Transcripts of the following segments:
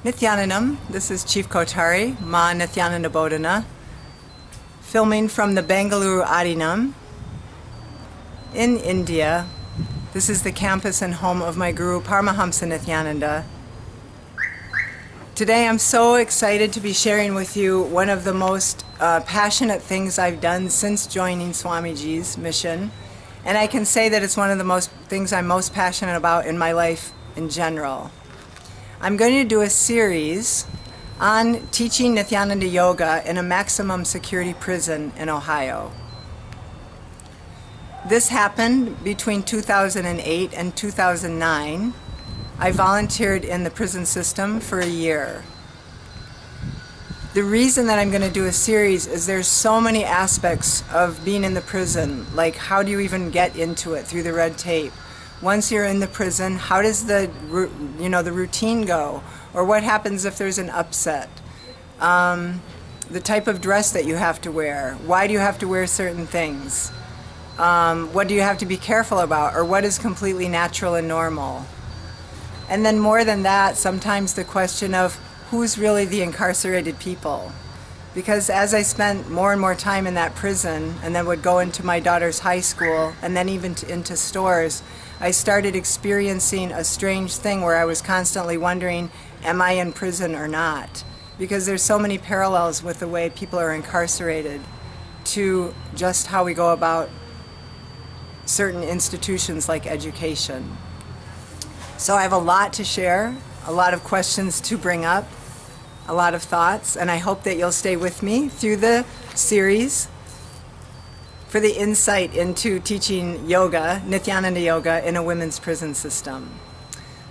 Nithyanandam, this is Chief Kotari, Ma Nithyananda Bodhana, filming from the Bengaluru Adinam in India. This is the campus and home of my Guru Paramahamsa Nithyananda. Today I'm so excited to be sharing with you one of the most passionate things I've done since joining Swamiji's mission, and I can say that it's one of the things I'm most passionate about in my life in general. I'm going to do a series on teaching Nithyananda Yoga in a maximum security prison in Ohio. This happened between 2008 and 2009. I volunteered in the prison system for a year. The reason that I'm going to do a series is there's so many aspects of being in the prison, like how do you even get into it through the red tape? Once you're in the prison, how does the routine go? Or what happens if there's an upset? The type of dress that you have to wear. Why do you have to wear certain things? What do you have to be careful about? Or what is completely natural and normal? And then more than that, sometimes the question of who's really the incarcerated people. Because as I spent more and more time in that prison, and then would go into my daughter's high school, and then even into stores, I started experiencing a strange thing where I was constantly wondering, am I in prison or not? Because there's so many parallels with the way people are incarcerated to just how we go about certain institutions like education. So I have a lot to share, a lot of questions to bring up, a lot of thoughts, and I hope that you'll stay with me through the series for the insight into teaching yoga, Nithyananda Yoga, in a women's prison system.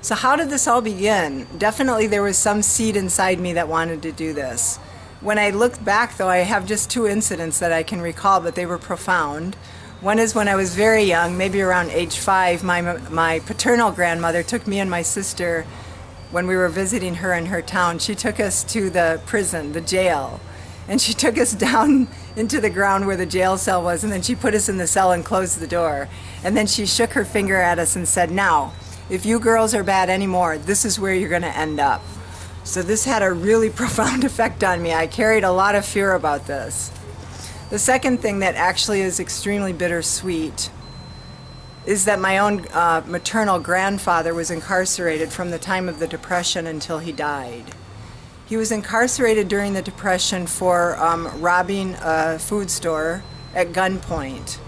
So how did this all begin? Definitely there was some seed inside me that wanted to do this. When I look back, though, I have just two incidents that I can recall, but they were profound. One is when I was very young, maybe around age 5, my paternal grandmother took me and my sister, when we were visiting her in her town, she took us to the prison, the jail. And she took us down into the ground where the jail cell was, and then she put us in the cell and closed the door. And then she shook her finger at us and said, "Now, if you girls are bad anymore, this is where you're going to end up." So this had a really profound effect on me. I carried a lot of fear about this. The second thing that actually is extremely bittersweet is that my own maternal grandfather was incarcerated from the time of the Depression until he died. He was incarcerated during the Depression for robbing a food store at gunpoint.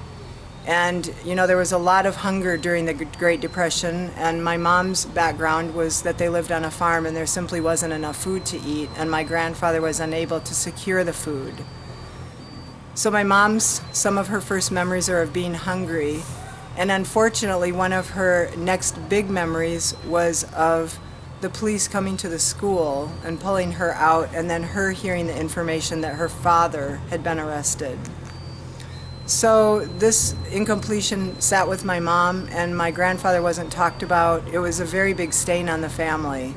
And, you know, there was a lot of hunger during the Great Depression, and my mom's background was that they lived on a farm and there simply wasn't enough food to eat, and my grandfather was unable to secure the food. So my mom's, some of her first memories are of being hungry, and unfortunately one of her next big memories was of the police coming to the school and pulling her out, and then her hearing the information that her father had been arrested. So this incompletion sat with my mom, and my grandfather wasn't talked about. It was a very big stain on the family.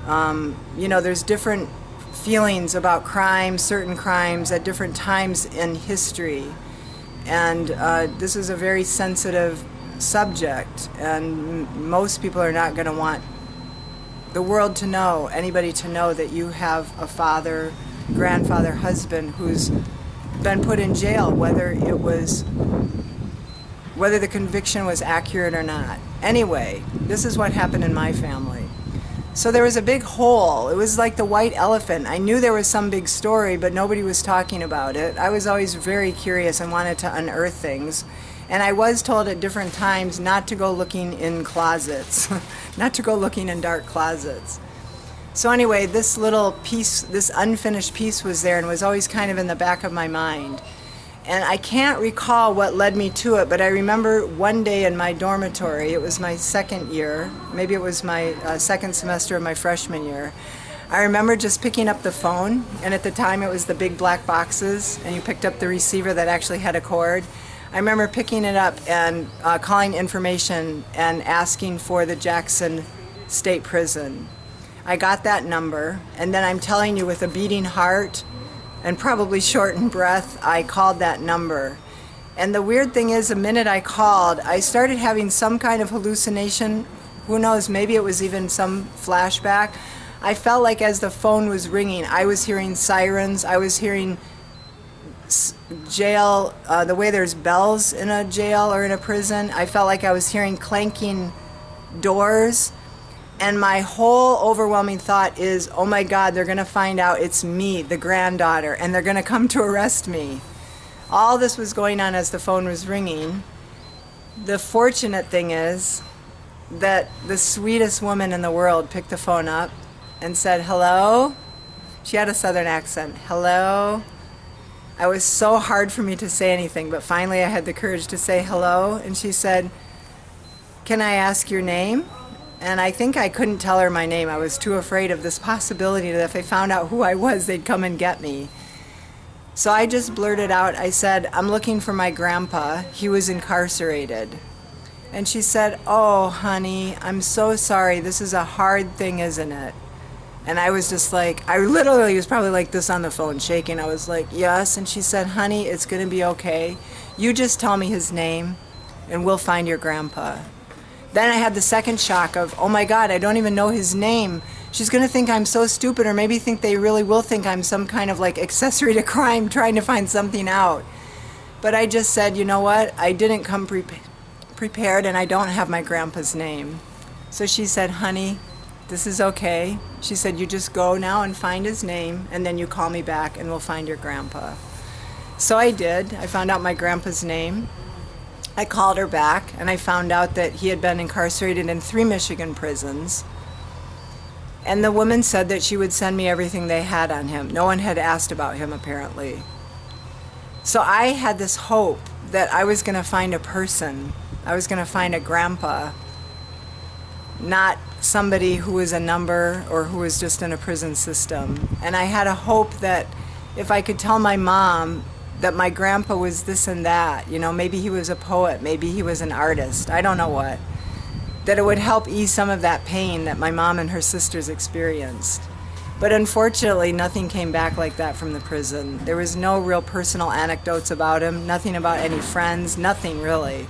You know, there's different feelings about crimes, certain crimes at different times in history. And this is a very sensitive subject, and most people are not going to want the world to know, anybody to know, that you have a father, grandfather, husband who's been put in jail, whether the conviction was accurate or not. Anyway, this is what happened in my family. So there was a big hole. It was like the white elephant. I knew there was some big story, but nobody was talking about it. I was always very curious and wanted to unearth things. And I was told at different times not to go looking in closets, not to go looking in dark closets. So anyway, this little piece, this unfinished piece was there and was always kind of in the back of my mind. And I can't recall what led me to it, but I remember one day in my dormitory, it was my second year, maybe it was my second semester of my freshman year, I remember just picking up the phone, and at the time it was the big black boxes, and you picked up the receiver that actually had a cord. I remember picking it up and calling information and asking for the Jackson State Prison. I got that number, and then I'm telling you, with a beating heart and probably shortened breath, I called that number. And the weird thing is, the minute I called, I started having some kind of hallucination. Who knows, maybe it was even some flashback. I felt like as the phone was ringing, I was hearing sirens, I was hearing jail, the way there's bells in a jail or in a prison. I felt like I was hearing clanking doors. And my whole overwhelming thought is, oh my God, they're going to find out it's me, the granddaughter, and they're going to come to arrest me. All this was going on as the phone was ringing. The fortunate thing is that the sweetest woman in the world picked the phone up and said, hello. She had a southern accent. Hello. It was so hard for me to say anything, but finally I had the courage to say hello. And she said, can I ask your name? And I think I couldn't tell her my name. I was too afraid of this possibility that if they found out who I was, they'd come and get me. So I just blurted out, I said, I'm looking for my grandpa. He was incarcerated. And she said, oh, honey, I'm so sorry. This is a hard thing, isn't it? And I was just like, I literally was probably like this on the phone, shaking. I was like, yes. And she said, honey, it's going to be okay. You just tell me his name, and we'll find your grandpa. Then I had the second shock of, oh my God, I don't even know his name. She's going to think I'm so stupid, or maybe think they really will think I'm some kind of like accessory to crime trying to find something out. But I just said, you know what? I didn't come prepared, and I don't have my grandpa's name. So she said, honey, this is okay. She said, you just go now and find his name, and then you call me back and we'll find your grandpa. So I did. I found out my grandpa's name. I called her back, and I found out that he had been incarcerated in 3 Michigan prisons. And the woman said that she would send me everything they had on him. No one had asked about him, apparently. So I had this hope that I was going to find a person. I was going to find a grandpa, not somebody who was a number or who was just in a prison system. And I had a hope that if I could tell my mom that my grandpa was this and that, you know, maybe he was a poet, maybe he was an artist, I don't know what, that it would help ease some of that pain that my mom and her sisters experienced. But unfortunately, nothing came back like that from the prison. There was no real personal anecdotes about him, nothing about any friends, nothing really.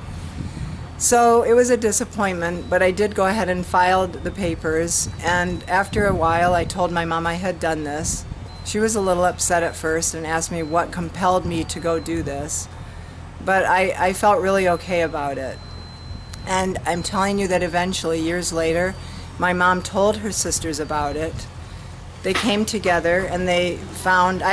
So it was a disappointment, but I did go ahead and filed the papers, and after a while I told my mom I had done this. She was a little upset at first and asked me what compelled me to go do this, but I felt really okay about it. And I'm telling you that eventually, years later, my mom told her sisters about it. They came together and I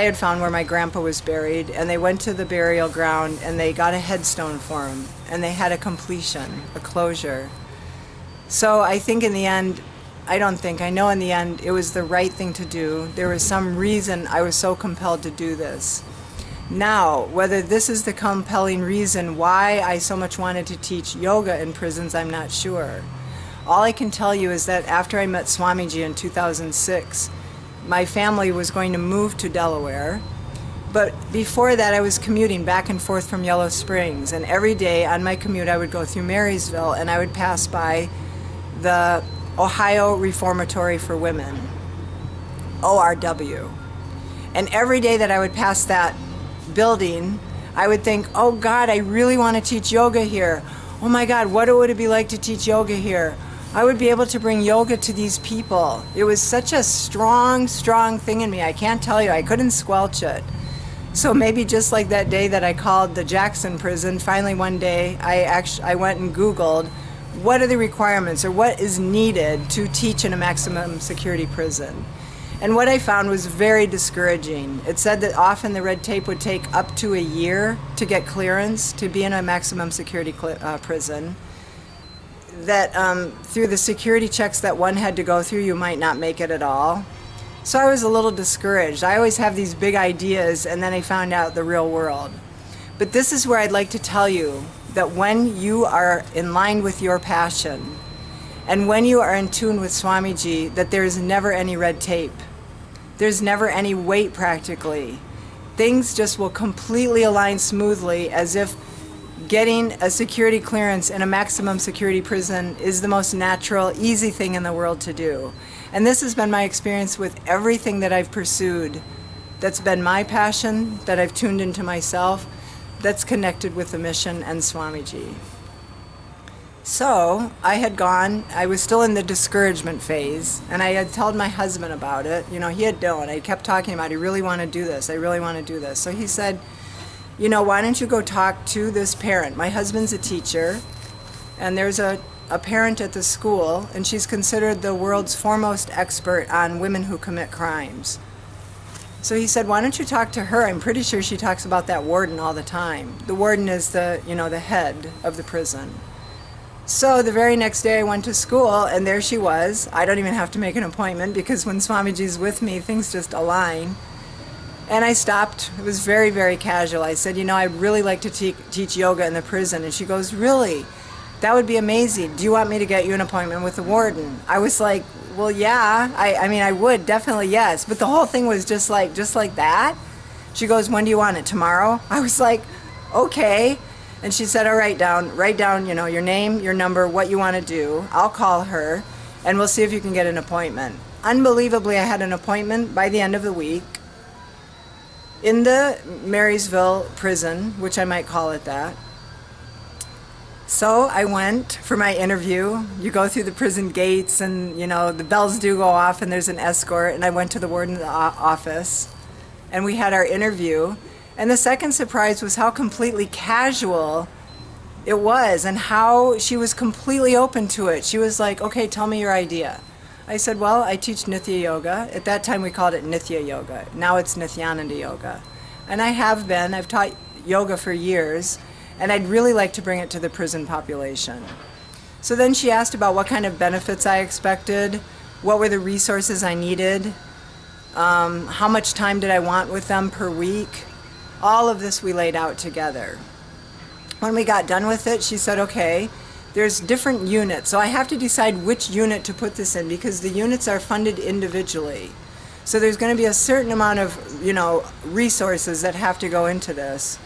had found where my grandpa was buried, and they went to the burial ground and they got a headstone for him, and they had a completion, a closure. So I think in the end, I know in the end it was the right thing to do. There was some reason I was so compelled to do this. Now, whether this is the compelling reason why I so much wanted to teach yoga in prisons, I'm not sure. All I can tell you is that after I met Swamiji in 2006, my family was going to move to Delaware. But before that, I was commuting back and forth from Yellow Springs, and every day on my commute I would go through Marysville and I would pass by the Ohio Reformatory for Women, ORW. And every day that I would pass that building, I would think, oh God, I really want to teach yoga here. Oh my God, what would it be like to teach yoga here? I would be able to bring yoga to these people. It was such a strong, strong thing in me. I can't tell you, I couldn't squelch it. So maybe just like that day that I called the Jackson prison, finally one day I went and Googled, what are the requirements or what is needed to teach in a maximum security prison? And what I found was very discouraging. It said that often the red tape would take up to a year to get clearance to be in a maximum security prison. That through the security checks that one had to go through, you might not make it at all. So I was a little discouraged. I always have these big ideas, and then I found out the real world. But this is where I'd like to tell you that when you are in line with your passion, and when you are in tune with Swamiji, that there is never any red tape. There's never any wait practically. Things just will completely align smoothly, as if getting a security clearance in a maximum security prison is the most natural, easy thing in the world to do. And this has been my experience with everything that I've pursued. That's been my passion, that I've tuned into myself, that's connected with the mission and Swamiji. So I had gone, I was still in the discouragement phase, and I had told my husband about it. You know, he had known. I kept talking about, I really want to do this. I really want to do this. So he said, you know, why don't you go talk to this parent? My husband's a teacher, and there's a parent at the school, and she's considered the world's foremost expert on women who commit crimes. So he said, why don't you talk to her? I'm pretty sure she talks about that warden all the time. The warden is the, you know, the head of the prison. So the very next day I went to school, and there she was. I don't even have to make an appointment, because when Swamiji's with me, things just align. And I stopped. It was very, very casual. I said, you know, I'd really like to teach yoga in the prison. And she goes, really? That would be amazing. Do you want me to get you an appointment with the warden? I was like, well, yeah. I mean, I would, definitely, yes. But the whole thing was just like that. She goes, when do you want it? Tomorrow? I was like, okay. And she said, all right, write down, you know, your name, your number, what you want to do. I'll call her, and we'll see if you can get an appointment. Unbelievably, I had an appointment by the end of the week in the Marysville prison, which I might call it that. So I went for my interview. You go through the prison gates, and, you know, the bells do go off, and there's an escort, and I went to the warden's office, and we had our interview. And the second surprise was how completely casual it was, and how she was completely open to it. She was like, okay, tell me your idea. I said, well, I teach Nithya Yoga. At that time we called it Nithya Yoga. Now it's Nithyananda Yoga. And I've taught yoga for years, and I'd really like to bring it to the prison population. So then she asked about what kind of benefits I expected, what were the resources I needed, how much time did I want with them per week. All of this we laid out together. When we got done with it, she said, okay, there's different units, so I have to decide which unit to put this in, because the units are funded individually. So there's going to be a certain amount of, you know, resources that have to go into this.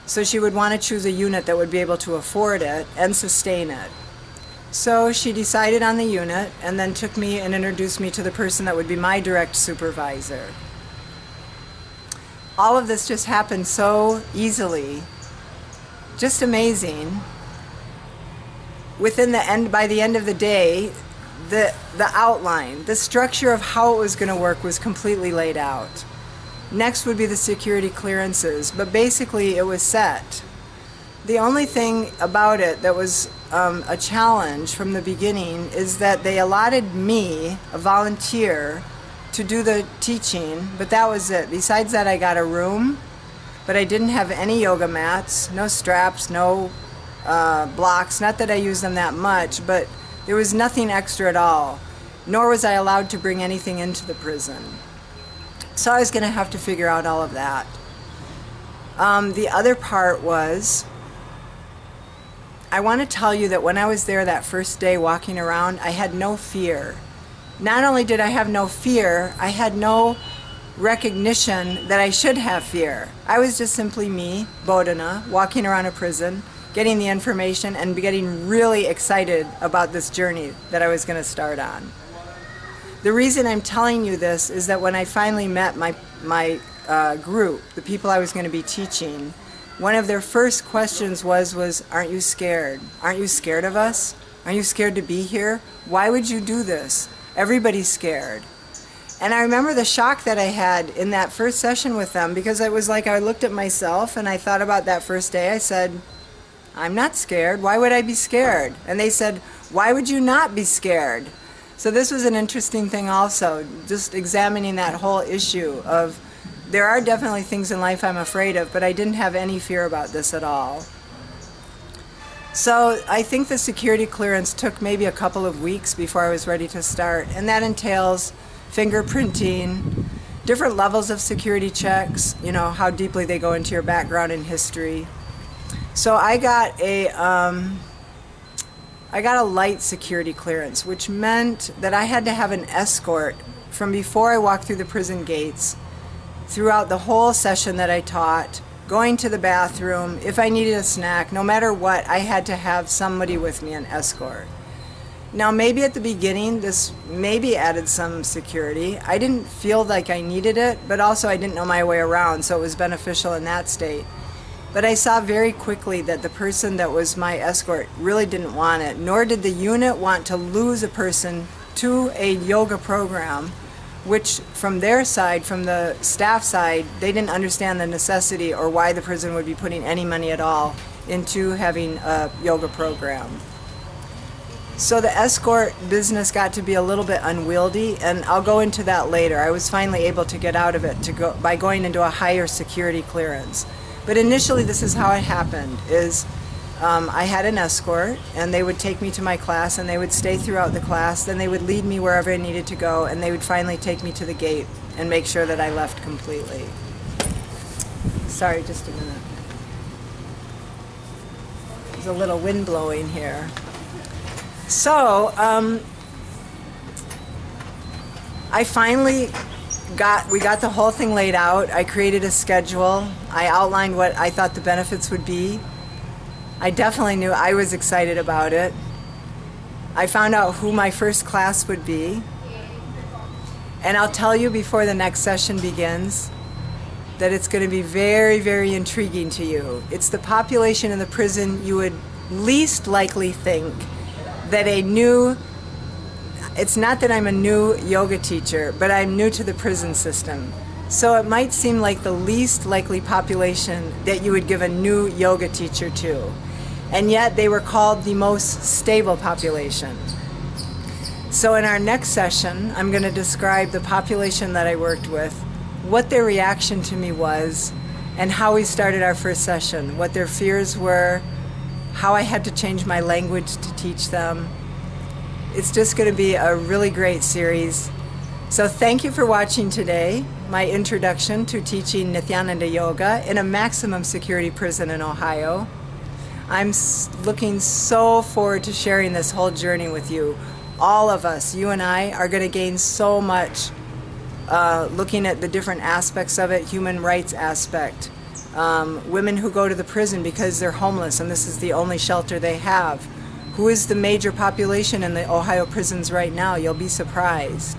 So she would want to choose a unit that would be able to afford it and sustain it. So she decided on the unit, and then took me and introduced me to the person that would be my direct supervisor. All of this just happened so easily, just amazing. By the end of the day, the outline, the structure of how it was going to work was completely laid out. Next would be the security clearances, but basically it was set. The only thing about it that was a challenge from the beginning is that they allotted me, a volunteer, to do the teaching, but that was it. Besides that, I got a room, but I didn't have any yoga mats, no straps, no blocks. Not that I use them that much, but there was nothing extra at all, nor was I allowed to bring anything into the prison. So I was going to have to figure out all of that. The other part was, I want to tell you that when I was there that first day walking around, I had no fear. Not only did I have no fear, I had no recognition that I should have fear. I was just simply me, Bodhana, walking around a prison, getting the information, and getting really excited about this journey that I was going to start on. The reason I'm telling you this is that when I finally met my group, the people I was going to be teaching, one of their first questions was, aren't you scared? Aren't you scared of us? Aren't you scared to be here? Why would you do this? Everybody's scared. And I remember the shock that I had in that first session with them, because it was like I looked at myself and I thought about that first day. I said, I'm not scared. Why would I be scared? And they said, why would you not be scared? So this was an interesting thing also, just examining that whole issue of, there are definitely things in life I'm afraid of, but I didn't have any fear about this at all. So I think the security clearance took maybe a couple of weeks before I was ready to start, and that entails fingerprinting, different levels of security checks, you know, how deeply they go into your background and history. So I got a light security clearance, which meant that I had to have an escort from before I walked through the prison gates, throughout the whole session that I taught, going to the bathroom, if I needed a snack, no matter what, I had to have somebody with me, an escort. Now maybe at the beginning this maybe added some security. I didn't feel like I needed it, but also I didn't know my way around, so it was beneficial in that state. But I saw very quickly that the person that was my escort really didn't want it, nor did the unit want to lose a person to a yoga program, which from their side, from the staff side, they didn't understand the necessity or why the prison would be putting any money at all into having a yoga program. So the escort business got to be a little bit unwieldy, and I'll go into that later. I was finally able to get out of it by going into a higher security clearance. But initially this is how it happened, is I had an escort, and they would take me to my class, and they would stay throughout the class, then they would lead me wherever I needed to go, and they would finally take me to the gate and make sure that I left completely. Sorry, just a minute. There's a little wind blowing here. So, I finally we got the whole thing laid out. I created a schedule. I outlined what I thought the benefits would be. I definitely knew I was excited about it. I found out who my first class would be. And I'll tell you before the next session begins that it's going to be very, very intriguing to you. It's the population in the prison you would least likely think that it's not that I'm a new yoga teacher, but I'm new to the prison system. So it might seem like the least likely population that you would give a new yoga teacher to. And yet they were called the most stable population. So in our next session, I'm going to describe the population that I worked with, what their reaction to me was, and how we started our first session, what their fears were, how I had to change my language to teach them. It's just going to be a really great series. So thank you for watching today, my introduction to teaching Nithyananda Yoga in a maximum security prison in Ohio. I'm looking so forward to sharing this whole journey with you. All of us, you and I, are going to gain so much looking at the different aspects of it, human rights aspect. Women who go to the prison because they're homeless and this is the only shelter they have. Who is the major population in the Ohio prisons right now? You'll be surprised.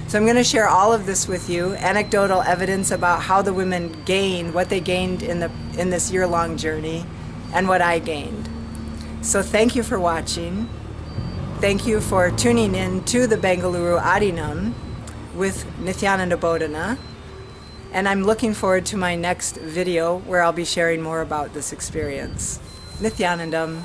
So I'm going to share all of this with you, anecdotal evidence about how the women gained, what they gained in this year-long journey, and what I gained. So thank you for watching. Thank you for tuning in to the Bengaluru Adinam with Nithyananda Bodhana. And I'm looking forward to my next video where I'll be sharing more about this experience. Nithyanandam.